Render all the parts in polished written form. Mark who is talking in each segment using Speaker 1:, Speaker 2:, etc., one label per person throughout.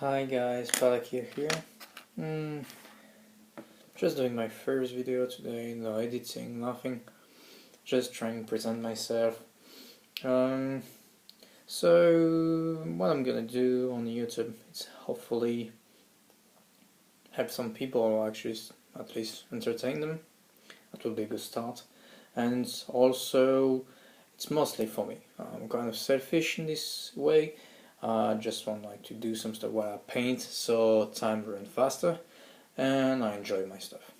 Speaker 1: Hi guys, Palakir here. Just doing my first video today, no editing, nothing. Just trying to present myself. So what I'm gonna do on YouTube is hopefully help some people, or actually at least entertain them. That will be a good start. And also, it's mostly for me. I'm kind of selfish in this way. I just want to do some stuff while I paint, so time runs faster, and I enjoy my stuff.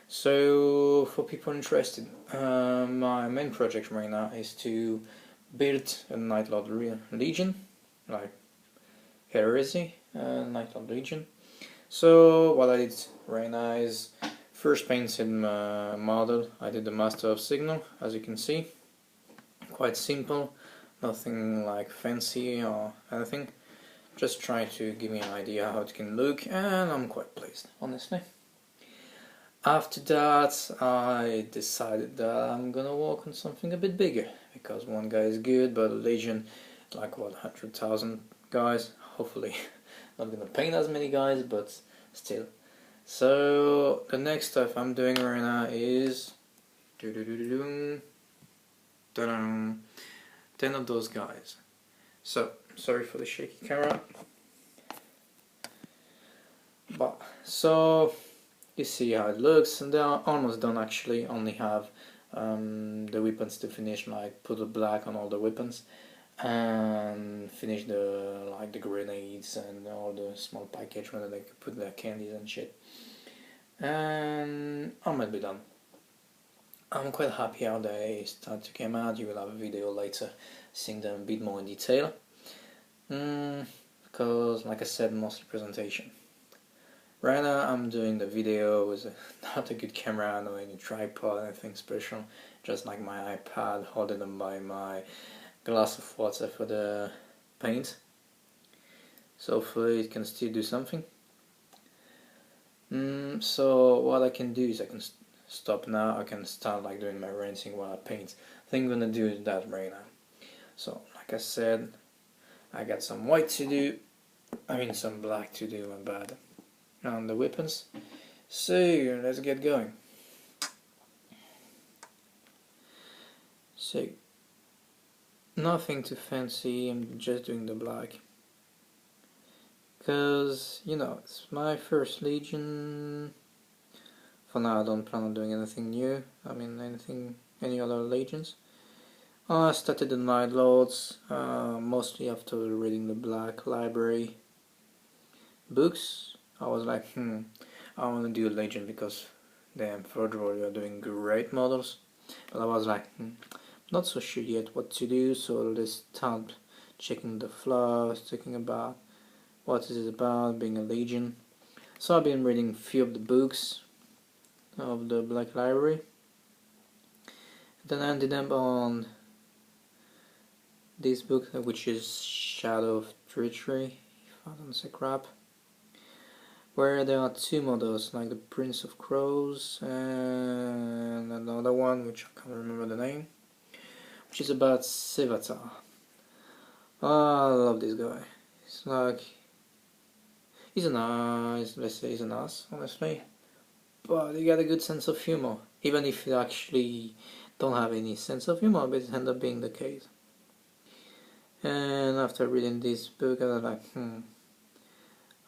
Speaker 1: So for people interested, my main project right now is to build a Night Lord Legion, like Heresy, Night Lord Legion. So what I did right now is first painted my model. I did the Master of Signal, as you can see. Quite simple, nothing like fancy or anything. Just try to give me an idea how it can look, and I'm quite pleased, honestly. After that, I decided that I'm gonna work on something a bit bigger, because one guy is good, but a Legion is like what, 100,000 guys. Hopefully not gonna paint as many guys, but still. So the next stuff I'm doing right now is 10 of those guys. So sorry for the shaky camera, but so you see how it looks, and they are almost done actually. Only have the weapons to finish, like put the black on all the weapons and finish the grenades and all the small package where they could put their candies and shit, and I might be done. I'm quite happy how they start to come out. You will have a video later seeing them a bit more in detail, because like I said, mostly presentation. Right now I'm doing the video with not a good camera, no any tripod, anything special, just like my iPad, holding them by my glass of water for the paint. So hopefully it can still do something. So what I can do is I can stop now. I can start doing my rinsing while I paint. I think I'm gonna do that right now. So like I said, I got some white to do, some black to do, my bad, on the weapons. So let's get going. So nothing too fancy, I'm just doing the black, because it's my first Legion. For now I don't plan on doing anything new, any other Legions. I started the Night Lords, mostly after reading the Black Library books. I was like, I want to do a Legion because damn, third roll, you're doing great models. But I was like, not so sure yet what to do, so let's start checking the flaws, thinking about what is it about being a Legion. So I've been reading a few of the books of the Black Library. Then I ended up on this book, which is Shadow of Treachery, if I don't say crap, where there are two models, like the Prince of Crows and another one which I can't remember the name, which is about Sevatar. I love this guy. It's like, he's a nice, let's say he's an ass, honestly, but he got a good sense of humor, even if you actually don't have any sense of humor, but it ended up being the case. And after reading this book, I was like,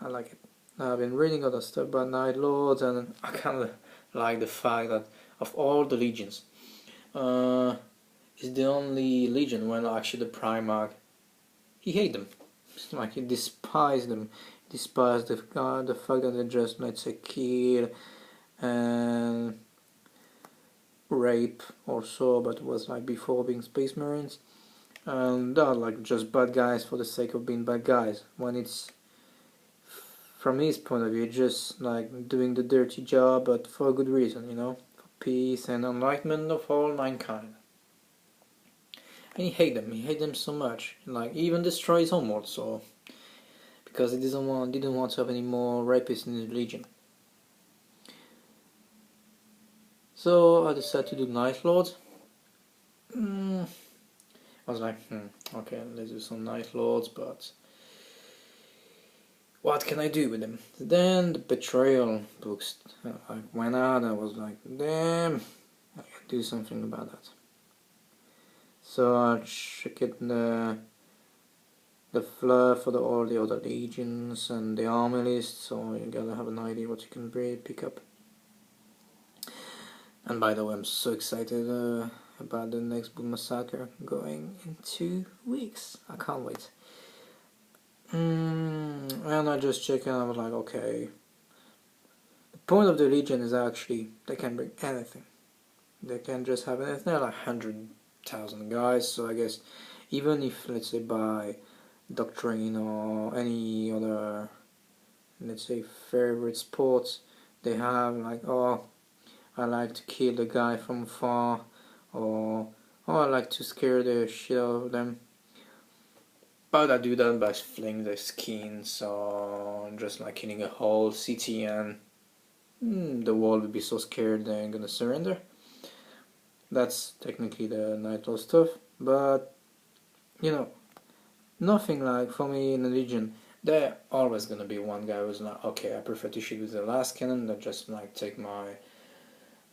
Speaker 1: I like it. I've been reading other stuff about Night Lords, and I kind of like the fact that of all the legions, it's the only legion when actually the Primarch, he hates them. It's like he despised them, despised the fact that they just, let's say, kill and rape also, but it was like before being Space Marines, and they're like just bad guys for the sake of being bad guys, when it's, from his point of view, just like doing the dirty job, but for a good reason, for peace and enlightenment of all mankind. And he hates them so much, like he even destroys his homeworld, so because he didn't want to have any more rapists in his legion. So I decided to do Night Lords. I was like, okay, let's do some Night Lords, but what can I do with them? Then the betrayal books went out, and I was like, damn, I can do something about that. So I checked the fluff for all the other legions and the army list, so you gotta have an idea what you can pick up. And by the way, I'm so excited about the next Boom Massacre going in 2 weeks. I can't wait. And I just checked and I was like, okay. The point of the Legion is actually they can bring anything. They can just have anything. They're like 100,000 guys, so I guess even if, let's say, by Doctrine or any other, let's say, favorite sports, they have like, oh, I like to kill the guy from far, or I like to scare the shit out of them. But I do that by fling their skins or just like killing a whole city, and the world would be so scared they're gonna surrender. That's technically the Nightlaw stuff, but you know, nothing like for me in the Legion. There always gonna be one guy who's like, okay, I prefer to shoot with the last cannon than just like take my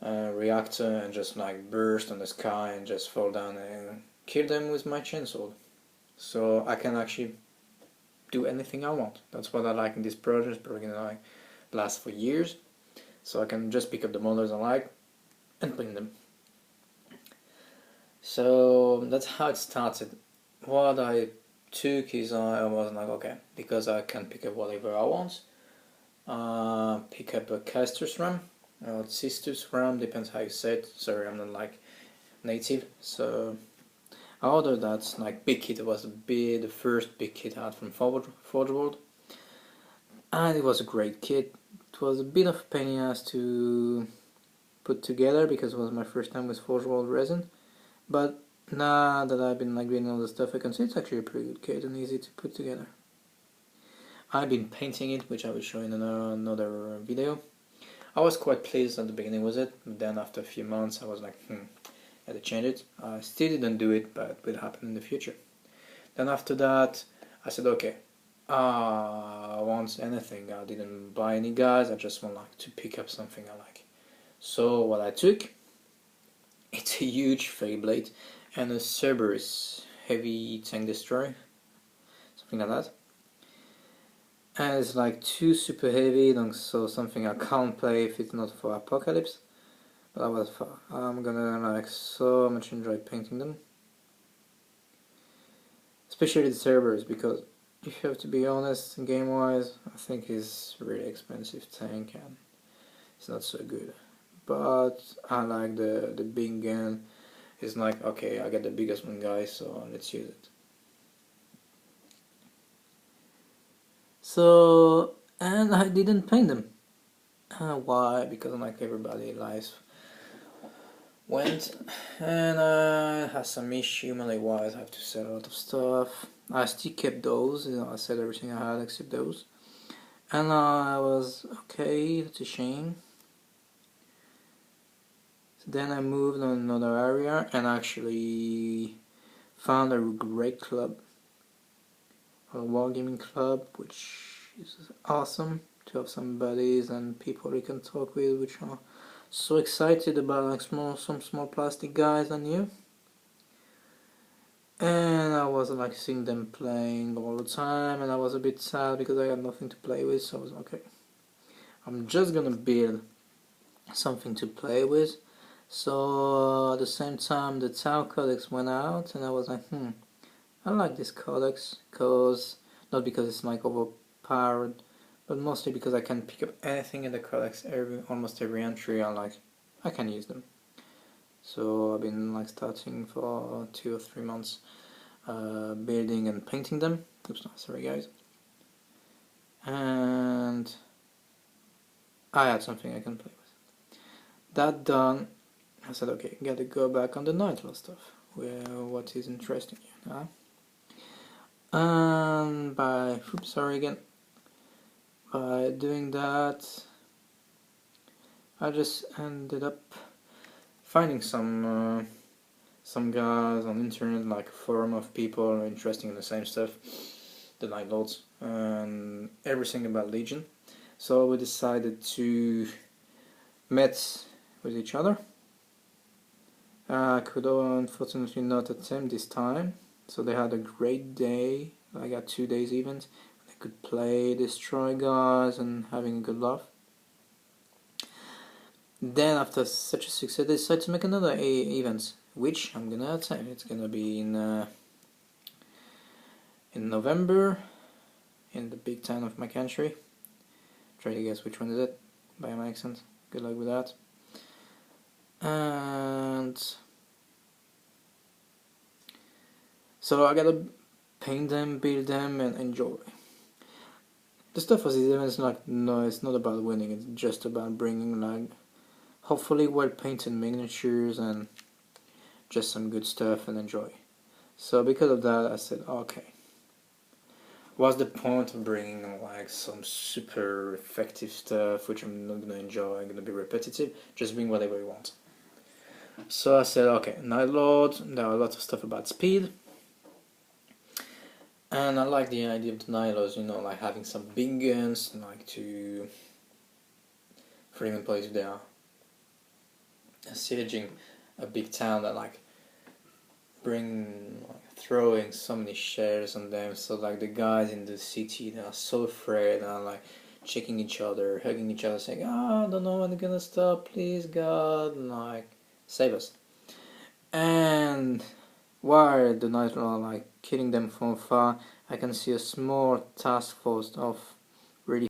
Speaker 1: reactor and just like burst on the sky and just fall down and kill them with my chainsaw. So I can actually do anything I want. That's what I like in this project. It's probably gonna like last for years. So I can just pick up the models I like and bring them. So that's how it started. What I took is I was like, okay, because I can pick up whatever I want. Pick up a Caster's RAM or Sisters RAM, depends how you say it. Sorry, I'm not like native. So I ordered that like big kit. It was the first big kit I had from Forge World, and it was a great kit. It was a bit of a pain in the ass to put together because it was my first time with Forge World resin. But now that I've been like doing all the stuff, I can see it's actually a pretty good kit and easy to put together. I've been painting it, which I will show in another video. I was quite pleased at the beginning with it, but then after a few months I was like, I had to change it. I still didn't do it, but it will happen in the future. Then after that, I said, okay, I want anything. I didn't buy any guys, I just want like to pick up something I like. So what I took, it's a huge Feyblade and a Cerberus heavy tank destroyer, something like that. And it's like 2 super heavy, so something I can't play if it's not for Apocalypse. But that was fun. I'm gonna like so much enjoy painting them. Especially the Cerberus, because if you have to be honest, game wise, I think it's a really expensive tank and it's not so good. But I like the big gun. It's like, okay, I got the biggest one, guys, so let's use it. So, and I didn't paint them. Why? Because like everybody lives went, and I had some issue money wise. I have to sell a lot of stuff. I still kept those, I sold everything I had except those, and I was okay. It's a shame. So then I moved on another area and actually found a great club, a wargaming club, which is awesome to have some buddies and people you can talk with, which are so excited about like some small plastic guys than you. And I was like seeing them playing all the time, and I was a bit sad because I had nothing to play with. So I was okay, I'm just gonna build something to play with. So at the same time the Tau Codex went out, and I was like, I like this codex, not because it's like overpowered, but mostly because I can pick up anything in the codex. Almost every entry I can use them. So I've been like starting for 2 or 3 months building and painting them. Oops, no, sorry guys. And I had something I can play with. That done, I said, okay, gotta go back on the Nightlaw stuff, what is interesting here now. And by doing that, I just ended up finding some guys on the internet, like a forum of people interested in the same stuff, the Night Lords, and everything about Legion. So we decided to meet with each other. I could unfortunately not attend this time, so they had a great day. I got 2 days event. I could play, destroy guys, and having a good laugh. Then after such a success, they decided to make another event, which I'm gonna attend. It's gonna be in November, in the big town of my country. Try to guess which one is it by my accent. Good luck with that. And so I gotta paint them, build them, and enjoy. The stuff for these events, it's not about winning. It's just about bringing hopefully well painted miniatures and just some good stuff and enjoy. So because of that, I said, okay, what's the point of bringing some super effective stuff which I'm not gonna enjoy, I'm gonna be repetitive? Just bring whatever you want. So I said, okay, Night Lord. There are a lot of stuff about speed, and I like the idea of the Night Lords. Like having some big guns, for example, if they are sieging a big town, that throwing so many shells on them, so the guys in the city, they are so afraid, and checking each other, hugging each other, saying, I don't know when they're gonna stop, please God, save us. And while the Night Lord killing them from far, I can see a small task force of